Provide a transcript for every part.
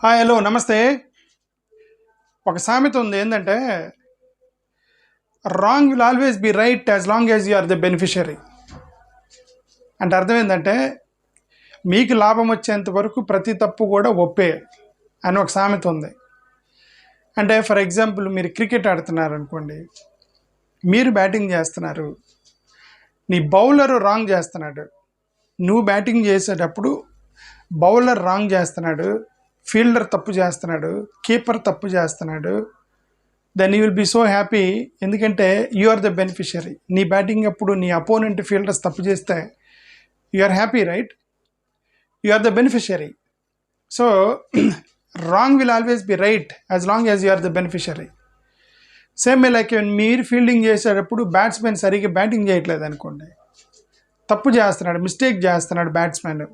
Hi hello నమస్తే. ఒక సామెత ఉంది ఏంటంటే wrong will always be right as long as you are the beneficiary. అంటే అర్థం ఏంటంటే మీకు లాభం వచ్చేంత వరకు ప్రతి తప్పు కూడా ఒప్పే అని ఒక సామెత ఉంది. అంటే ఫర్ ఎగ్జాంపుల్ మీరు క్రికెట్ ఆడుతున్నారు అనుకోండి, మీరు బ్యాటింగ్ చేస్తున్నారు, నీ బౌలరు రాంగ్ చేస్తున్నాడు, నువ్వు బ్యాటింగ్ చేసేటప్పుడు బౌలర్ రాంగ్ చేస్తున్నాడు, ఫీల్డర్ తప్పు చేస్తున్నాడు, కీపర్ తప్పు చేస్తున్నాడు, then you will be so happy. ఎందుకంటే యు ఆర్ ద బెనిఫిషరీ. నీ బ్యాటింగ్ అప్పుడు నీ అపోనెంట్ ఫీల్డర్స్ తప్పు చేస్తే you are happy, right? You are the beneficiary. So wrong will always be right as long as you are the beneficiary. Same like మీరు fielding చేసేటప్పుడు batsmen సరిగ్గా batting చేయట్లేదు అనుకోండి, తప్పు చేస్తున్నాడు, మిస్టేక్ చేస్తున్నాడు batsmen,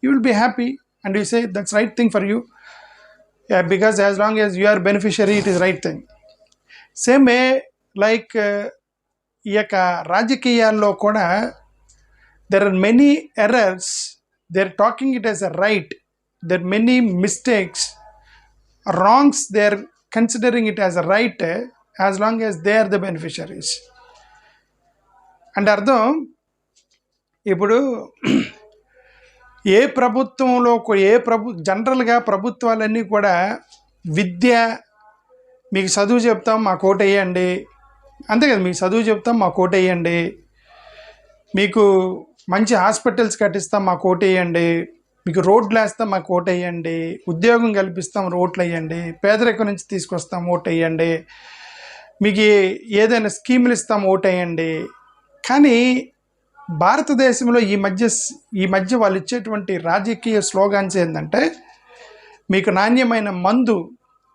you will be happy and you say that's right thing for you, yeah, because as long as you are beneficiary it is right thing. Same way like ఈ యొక్క రాజకీయాల్లో కూడా there are many errors, they're talking it as a right, there are many mistakes, wrongs, they're considering it as a right as long as they are the beneficiaries. అంటే అర్థం ఇప్పుడు ఏ ప్రభుత్వంలో జనరల్గా ప్రభుత్వాలన్నీ కూడా విద్య, మీకు చదువు చెప్తాం మాకు ఓటు వేయండి, అంతే కదా, మీకు చదువు చెప్తాం మాకు ఓటు వేయండి, మీకు మంచి హాస్పిటల్స్ కట్టిస్తాం మాకు ఓటు వేయండి, మీకు రోడ్లు వేస్తాం మాకు ఓటు వేయండి, ఉద్యోగం కల్పిస్తాం ఓట్లు వేయండి, పేదరికం నుంచి తీసుకొస్తాం ఓటు వేయండి, మీకు ఏదైనా స్కీములు ఇస్తాం ఓటు వేయండి. కానీ భారతదేశంలో ఈ మధ్య వాళ్ళు ఇచ్చేటువంటి రాజకీయ స్లోగాన్స్ ఏంటంటే మీకు నాణ్యమైన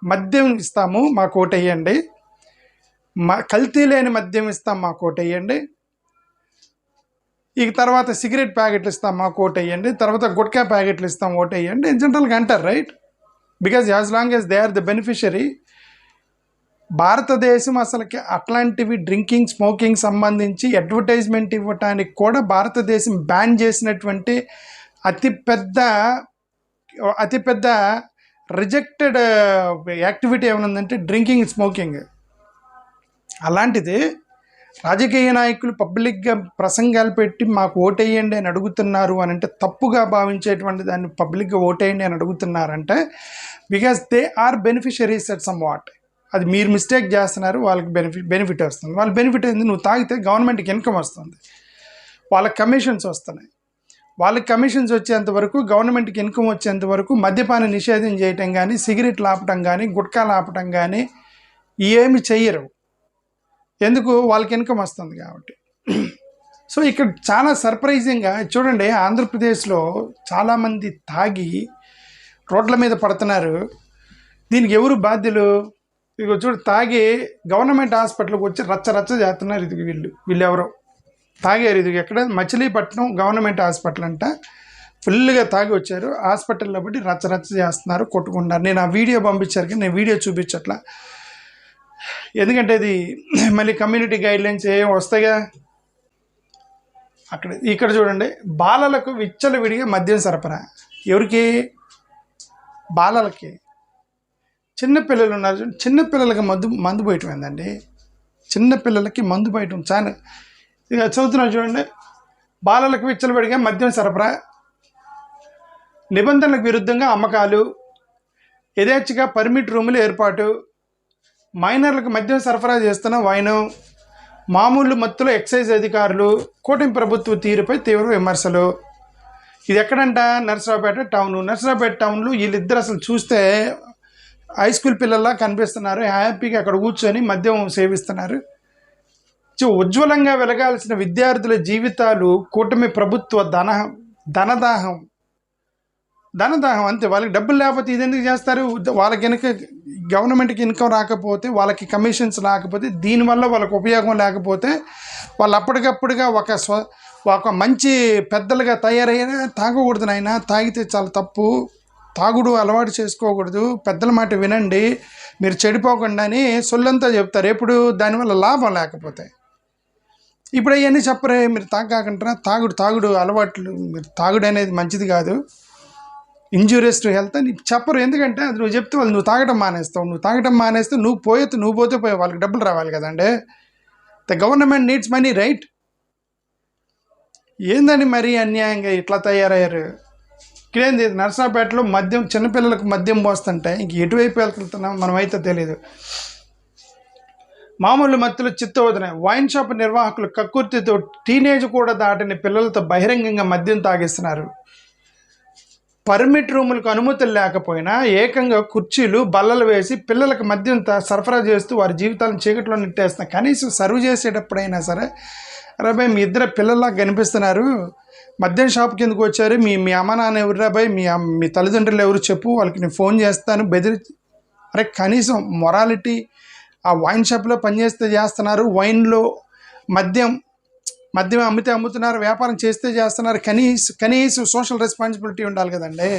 మద్యం ఇస్తాము మాకు ఓటు వేయండి, కల్తీ లేని మద్యం ఇస్తాం మాకు ఓటు వేయండి, ఇక తర్వాత సిగరెట్ ప్యాకెట్లు ఇస్తాం మాకు ఓటు వేయండి, తర్వాత గుట్కా ప్యాకెట్లు ఇస్తాం ఓటు వేయండి జనరల్గా అంటారు, right? Because as long as they are the beneficiary. భారతదేశం అసలుకి అట్లాంటివి డ్రింకింగ్ స్మోకింగ్ సంబంధించి అడ్వర్టైజ్మెంట్ ఇవ్వటానికి కూడా భారతదేశం బ్యాన్ చేసినటువంటి అతిపెద్ద రిజెక్టెడ్ యాక్టివిటీ ఏమనుందంటే డ్రింకింగ్ స్మోకింగ్. అలాంటిది రాజకీయ నాయకులు పబ్లిక్గా ప్రసంగాలు పెట్టి మాకు ఓటేయండి అని అడుగుతున్నారు అని అంటే, తప్పుగా భావించేటువంటి దాన్ని పబ్లిక్గా ఓటేయండి అని అడుగుతున్నారంటే because they are beneficiaries at somewhat. అది మీరు మిస్టేక్ చేస్తున్నారు, వాళ్ళకి బెనిఫిట్ వస్తుంది. వాళ్ళ బెనిఫిట్ ఏంది? నువ్వు తాగితే గవర్నమెంట్కి ఇన్కమ్ వస్తుంది, వాళ్ళకి కమిషన్స్ వస్తున్నాయి. వాళ్ళకి కమిషన్స్ వచ్చేంత వరకు, గవర్నమెంట్కి ఇన్కమ్ వచ్చేంత వరకు మద్యపాన నిషేధం చేయటం కానీ, సిగరెట్లు ఆపటం కానీ, గుట్కాలు ఆపటం కానీ ఏమి చెయ్యరు. ఎందుకు? వాళ్ళకి ఇన్కమ్ వస్తుంది కాబట్టి. సో ఇక్కడ చాలా సర్ప్రైజింగ్గా చూడండి, ఆంధ్రప్రదేశ్లో చాలామంది తాగి రోడ్ల మీద పడుతున్నారు. దీనికి ఎవరు బాధ్యులు? ఇదిగో చూడు, తాగి గవర్నమెంట్ హాస్పిటల్కి వచ్చి రచ్చ చేస్తున్నారు. ఇది వీళ్ళు ఎవరో తాగారు. ఇది ఎక్కడ? మచిలీపట్నం గవర్నమెంట్ హాస్పిటల్ అంట. ఫుల్గా తాగి వచ్చారు హాస్పిటల్లో బట్టి రచ్చ చేస్తున్నారు, కొట్టుకుంటారు. నేను ఆ వీడియో పంపించారు కానీ నేను వీడియో చూపించట్లా, ఎందుకంటే ఇది మళ్ళీ కమ్యూనిటీ గైడ్లైన్స్ ఏం వస్తాయిగా. ఇక్కడ చూడండి, బాలలకు విచ్చలవిడిగా మద్యం సరఫరా. ఎవరికి? బాలలకి. చిన్నపిల్లలు ఉన్నారు, చిన్నపిల్లలకి మందు పోయటం ఏందండి? చిన్నపిల్లలకి మందు పోయటం చాలా. ఇక చదువుతున్నారు చూడండి, బాలలకు విచ్చలవిడిగా మద్యం సరఫరా, నిబంధనలకు విరుద్ధంగా అమ్మకాలు, యథేచ్ఛగా పర్మిట్ రూములు ఏర్పాటు, మైనర్లకు మద్యం సరఫరా చేస్తున్న వైనం, మామూలు మత్తులో ఎక్సైజ్ అధికారులు, కూటమి ప్రభుత్వ తీరుపై తీవ్ర విమర్శలు. ఇది ఎక్కడంట? నర్సరావుపేట టౌను. నర్సరావుపేట టౌన్లో వీళ్ళిద్దరు అసలు చూస్తే హై స్కూల్ పిల్లల్లా కనిపిస్తున్నారు. హ్యాపీగా అక్కడ కూర్చొని మద్యం సేవిస్తున్నారు. ఉజ్వలంగా వెలగాల్సిన విద్యార్థుల జీవితాలు కూటమి ప్రభుత్వ ధనదాహం అంతే. వాళ్ళకి డబ్బులు లేకపోతే ఇది ఎందుకు చేస్తారు? వాళ్ళకి వెనక గవర్నమెంట్కి ఇన్కమ్ రాకపోతే, వాళ్ళకి కమిషన్స్ రాకపోతే, దీనివల్ల వాళ్ళకి ఉపయోగం లేకపోతే వాళ్ళు అప్పటికప్పుడుగా ఒక మంచి పెద్దలుగా తయారయ్యారా? తాగకూడదు నాయన, తాగితే చాలా తప్పు, తాగుడు అలవాటు చేసుకోకూడదు, పెద్దల మాట వినండి, మీరు చెడిపోకుండా అని సొల్లంతా చెప్తారు. ఎప్పుడు? దానివల్ల లాభం లేకపోతే. ఇప్పుడు అవన్నీ చెప్పరే, మీరు తాగకంటారా? తాగుడు అలవాట్లు, మీరు తాగుడు అనేది మంచిది కాదు, ఇంజూరియస్ టు హెల్త్ అని చెప్పరు. ఎందుకంటే అది నువ్వు చెప్తే వాళ్ళు నువ్వు తాగడం మానేస్తే నువ్వు పోతే పోయే వాళ్ళకి డబ్బులు రావాలి కదండి. The government needs money, right? ఏందని మరీ అన్యాయంగా ఇట్లా తయారయ్యారు. ఇక్కడేంది నర్సాపేటలో మద్యం, చిన్నపిల్లలకు మద్యం పోస్తుంటే ఇంక ఎటువైపు వెళ్తున్నాం మనమైతే తెలియదు. మామూలు మత్తులు చిత్తవదినాయి. వైన్ షాప్ నిర్వాహకులు కక్కుర్తితో టీనేజ్ కూడా దాటిన పిల్లలతో బహిరంగంగా మద్యం తాగిస్తున్నారు. పర్మిట్ రూములకు అనుమతులు లేకపోయినా ఏకంగా కుర్చీలు బల్లలు వేసి పిల్లలకు మద్యం సరఫరా చేస్తూ వారి జీవితాలను చీకట్లో నెట్టేస్తున్నారు. కనీసం సర్వ్ చేసేటప్పుడైనా సరే, రాబాయ్ మీ ఇద్దరు పిల్లల్లా కనిపిస్తున్నారు, మద్యం షాప్ కిందకు వచ్చారు, మీ అమ్మ నాన్న ఎవరు రాబాయ్, మీ తల్లిదండ్రులు ఎవరు చెప్పు, వాళ్ళకి నేను ఫోన్ చేస్తాను అరే కనీసం మొరాలిటీ. ఆ వైన్ షాప్లో పనిచేస్తే చేస్తున్నారు, వైన్లో మద్యం అమ్మితే అమ్ముతున్నారు, వ్యాపారం చేస్తే చేస్తున్నారు. కనీసం సోషల్ రెస్పాన్సిబిలిటీ ఉండాలి కదండి.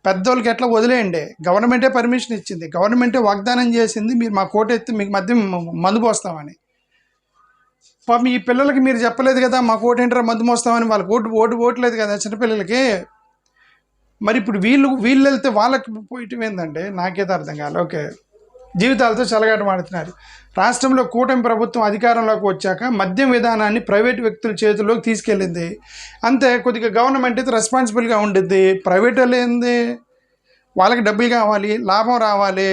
పెద్దోళ్ళకి ఎట్లా వదిలేయండి. గవర్నమెంటే పర్మిషన్ ఇచ్చింది, గవర్నమెంటే వాగ్దానం చేసింది, మీరు మా కోట ఎత్తి మీకు మద్యం మందు పోస్తామని. పాపం ఈ పిల్లలకి మీరు చెప్పలేదు కదా, మా కోట ఏంటారా మందు మోస్తామని. వాళ్ళకి ఓట్లేదు కదా చిన్నపిల్లలకి. మరి ఇప్పుడు వీళ్ళు వెళ్తే వాళ్ళకి పోయటం ఏందండి, నాకైతే అర్థం కాదు. ఓకే, జీవితాలతో చెలగాటమాడుతున్నారు. రాష్ట్రంలో కూటమి ప్రభుత్వం అధికారంలోకి వచ్చాక మద్యం విధానాన్ని ప్రైవేటు వ్యక్తుల చేతుల్లోకి తీసుకెళ్ళింది. అంతే, కొద్దిగా గవర్నమెంట్ అయితే రెస్పాన్సిబుల్గా ఉండిద్ది. ప్రైవేట్ వాళ్ళు ఏంది, వాళ్ళకి డబ్బులు కావాలి, లాభం రావాలి.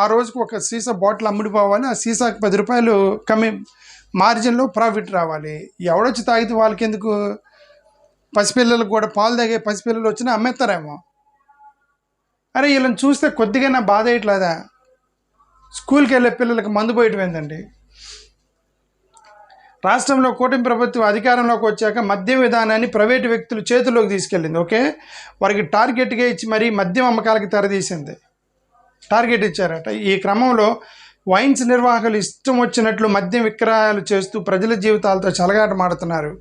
ఆ రోజుకు ఒక సీసా బాటిల్ అమ్ముడిపోవాలి, ఆ సీసాకి 10 రూపాయలు కమ్మి మార్జిన్లో ప్రాఫిట్ రావాలి. ఎవడొచ్చి తాగితే వాళ్ళకి ఎందుకు? పసిపిల్లలకు కూడా పాలు తాగే పసిపిల్లలు వచ్చినా అమ్మేస్తారేమో. అరే వీళ్ళని చూస్తే కొద్దిగా నా బాధ వేయట్లేదా? స్కూల్కి వెళ్ళే పిల్లలకు మందు పోయటం ఏందండి? రాష్ట్రంలో కూటమి ప్రభుత్వం అధికారంలోకి వచ్చాక మద్యం విధానాన్ని ప్రైవేటు వ్యక్తులు చేతుల్లోకి తీసుకెళ్ళింది. ఓకే, వారికి టార్గెట్గా ఇచ్చి మరీ మద్యం అమ్మకాలకి తెరదీసింది. టార్గెట్ ఇచ్చారట. ఈ క్రమంలో వైన్స్ నిర్వాహకులు ఇష్టం వచ్చినట్లు మద్యం విక్రయాలు చేస్తూ ప్రజల జీవితాలతో చెలగాటమాడుతున్నారు.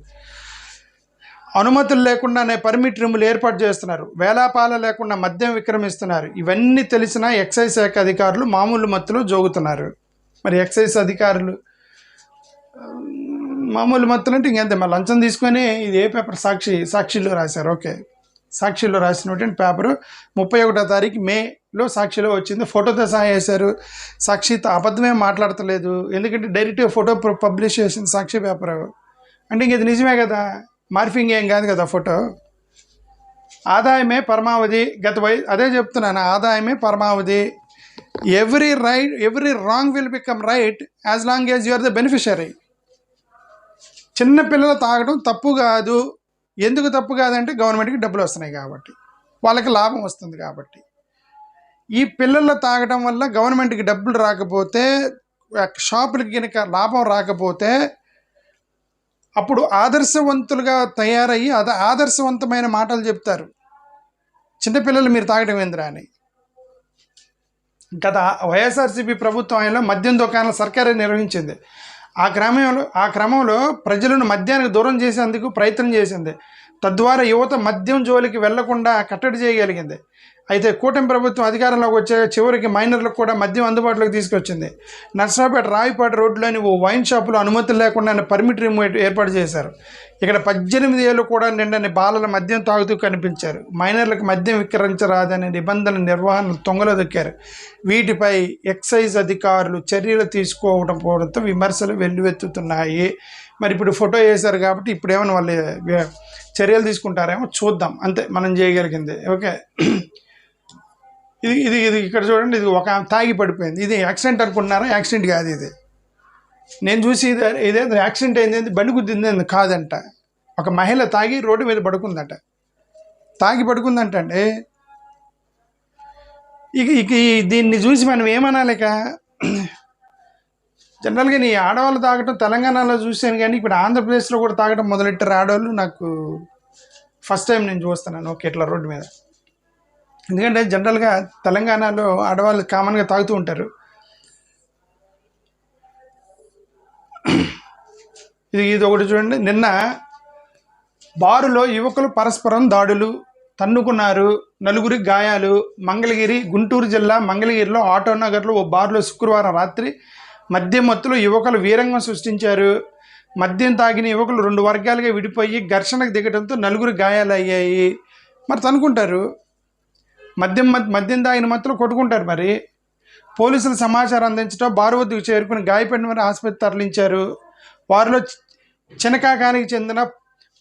అనుమతులు లేకుండానే పర్మిట్ రూములు ఏర్పాటు చేస్తున్నారు. వేలాపాల లేకుండా మద్యం విక్రమిస్తున్నారు. ఇవన్నీ తెలిసిన ఎక్సైజ్ శాఖ అధికారులు మామూలు మత్తులో జోగుతున్నారు. మరి ఎక్సైజ్ అధికారులు మామూలు మత్తులు అంటే ఇంకెంతే, మరి లంచం తీసుకొని ఇది ఏ పేపర్, సాక్షిలో రాశారు. ఓకే, సాక్షిలో రాసినటువంటి పేపరు 31వ తారీఖు మేలో సాక్షిలో వచ్చింది. ఫోటోతో సహా వేశారు. సాక్షితో అబద్ధమే మాట్లాడతలేదు, ఎందుకంటే డైరెక్ట్గా ఫోటో పబ్లిష్ చేసింది సాక్షి పేపరు. అంటే ఇంక ఇది నిజమే కదా, మార్ఫింగ్ ఏం కాదు కదా ఫోటో. ఆదాయమే పరమావధి. అదే చెప్తున్నాను, ఆదాయమే పరమావధి. Every wrong will become right as long as you are the beneficiary. చిన్నపిల్లలు తాగడం తప్పు కాదు. ఎందుకు తప్పు కాదంటే గవర్నమెంట్కి డబ్బులు వస్తున్నాయి కాబట్టి, వాళ్ళకి లాభం వస్తుంది కాబట్టి. ఈ పిల్లలు తాగడం వల్ల గవర్నమెంట్కి డబ్బులు రాకపోతే, షాపులకి కనుక లాభం రాకపోతే, అప్పుడు ఆదర్శవంతులుగా తయారయ్యి ఆదర్శవంతమైన మాటలు చెప్తారు. చిన్నపిల్లలు మీరు తాగడం ఏందిరా అని. గత వైఎస్ఆర్సీపీ ప్రభుత్వంలో మద్యం దుకాణాలు సర్కారే నిర్వహించింది. ఆ క్రమంలో ప్రజలను మద్యానికి దూరం చేసేందుకు ప్రయత్నం చేసింది. తద్వారా యువత మద్యం జోలికి వెళ్లకుండా కట్టడి చేయగలిగింది. అయితే కూటమి ప్రభుత్వం అధికారంలోకి వచ్చే చివరికి మైనర్లకు కూడా మద్యం అందుబాటులోకి తీసుకొచ్చింది. నర్సరావుపేట రావిపాట రోడ్డులోని ఓ వైన్ షాపులో అనుమతులు లేకుండా పర్మిట్ రూమ్ ఏర్పాటు చేశారు. ఇక్కడ 18 ఏళ్ళు కూడా నిండని బాలల మద్యం తాగుతూ కనిపించారు. మైనర్లకు మద్యం విక్రయించరాదనే నిబంధనల నిర్వహణ తొంగలో దొక్కారు. వీటిపై ఎక్సైజ్ అధికారులు చర్యలు తీసుకోవడంతో విమర్శలు వెల్లువెత్తుతున్నాయి. మరి ఇప్పుడు ఫోటో వేశారు కాబట్టి ఇప్పుడు ఏమైనా వాళ్ళు చర్యలు తీసుకుంటారేమో చూద్దాం, అంతే మనం చేయగలిగింది. ఓకే, ఇది ఇక్కడ చూడండి, ఇది ఒక తాగి పడిపోయింది. ఇది యాక్సిడెంట్ అనుకుంటున్నారా? యాక్సిడెంట్ కాదు ఇది. నేను చూసి ఇదే యాక్సిడెంట్ అయింది, బండి గుద్దింది కాదంట. ఒక మహిళ తాగి రోడ్డు మీద పడుకుందంట. అండి. ఇక దీన్ని చూసి మనం ఏమనాలిక? జనరల్గా నీ ఆడవాళ్ళు తాగటం తెలంగాణలో చూశాను, కానీ ఇప్పుడు ఆంధ్రప్రదేశ్లో కూడా తాగటం మొదలెట్టారు ఆడవాళ్ళు. నాకు ఫస్ట్ టైం నేను చూస్తున్నాను. ఓకే, ఇట్లా రోడ్డు మీద. ఎందుకంటే జనరల్గా తెలంగాణలో ఆడవాళ్ళు కామన్గా తాగుతూ ఉంటారు. ఇది ఒకటి చూడండి. నిన్న బారులో యువకులు పరస్పరం దాడులు, తన్నుకున్నారు, 9 గాయాలు. గుంటూరు జిల్లా మంగళగిరిలో ఆటోనగర్లో ఓ బారులో శుక్రవారం రాత్రి మద్యం మత్తులో యువకులు వీరంగం సృష్టించారు. మద్యం తాగిన యువకులు 2 వర్గాలుగా విడిపోయి ఘర్షణకు దిగడంతో 9 గాయాలు అయ్యాయి. మరి తనుకుంటారు, మద్యం తాగిన మత్తులో కొట్టుకుంటారు. మరి పోలీసులు సమాచారం అందించడం, బారు వద్దకు చేరుకుని గాయపడిన వారిని ఆసుపత్రి తరలించారు. వారిలో చినకాకానికి చెందిన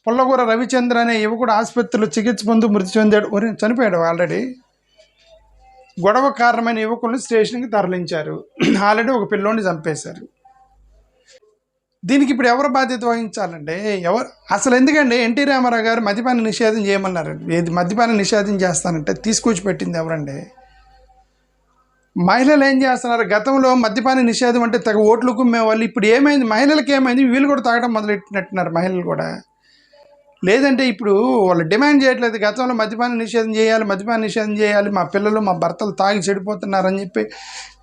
పుల్లగూర రవిచంద్ర అనే యువకుడు ఆసుపత్రిలో చికిత్స పొందు మృతి చెందాడు. చనిపోయాడు ఆల్రెడీ. గొడవ కారణమైన యువకులను స్టేషన్కి తరలించారు. ఆల్రెడీ ఒక పిల్లోని చంపేశారు. దీనికి ఇప్పుడు ఎవరు బాధ్యత వహించాలంటే అసలు ఎందుకండి ఎన్టీ రామారావు గారు మద్యపాన నిషేధం చేయమన్నారు? ఏది మద్యపాన నిషేధం చేస్తానంటే తీసుకొచ్చి పెట్టింది ఎవరండి? మహిళలు ఏం చేస్తున్నారు? గతంలో మద్యపాన నిషేధం అంటే తెగ ఓట్లు కుమ్మేవాళ్ళు. ఇప్పుడు ఏమైంది? మహిళలకు ఏమైంది? వీళ్ళు కూడా తాగడం మొదలెట్టినట్టున్నారు మహిళలు కూడా. లేదంటే ఇప్పుడు వాళ్ళు డిమాండ్ చేయట్లేదు, గతంలో మద్యపాన నిషేధం చేయాలి, మా పిల్లలు మా భర్తలు తాగి చెడిపోతున్నారని చెప్పి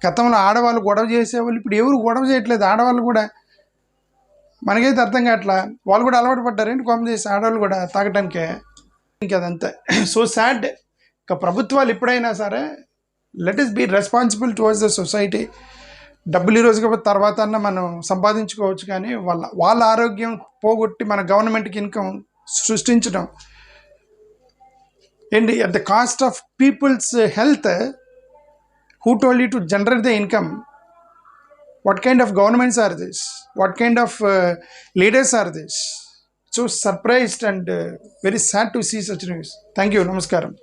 గతంలో ఆడవాళ్ళు గొడవ చేసేవాళ్ళు. ఇప్పుడు ఎవరు గొడవ చేయట్లేదు. ఆడవాళ్ళు కూడా మనకైతే అర్థం కావట్లా. వాళ్ళు కూడా అలవాటు పడ్డారేంటి కోపం చేసి ఆడవాళ్ళు కూడా తాగటానికే. ఇంకదంతే. So sad. ఇక ప్రభుత్వాలు ఎప్పుడైనా సరే let us be responsible towards the society. డబ్బులు ఈ రోజుకి తర్వాత అన్న మనం సంపాదించుకోవచ్చు, కానీ వాళ్ళ ఆరోగ్యం పోగొట్టి మన గవర్నమెంట్కి ఇన్కమ్ సృష్టించడం ఏంటి at the cost of people's health. Who told you to generate the income? What kind of governments are this? What kind of leaders are this? So surprised and very sad to see such news. Thank you. Namaskaram.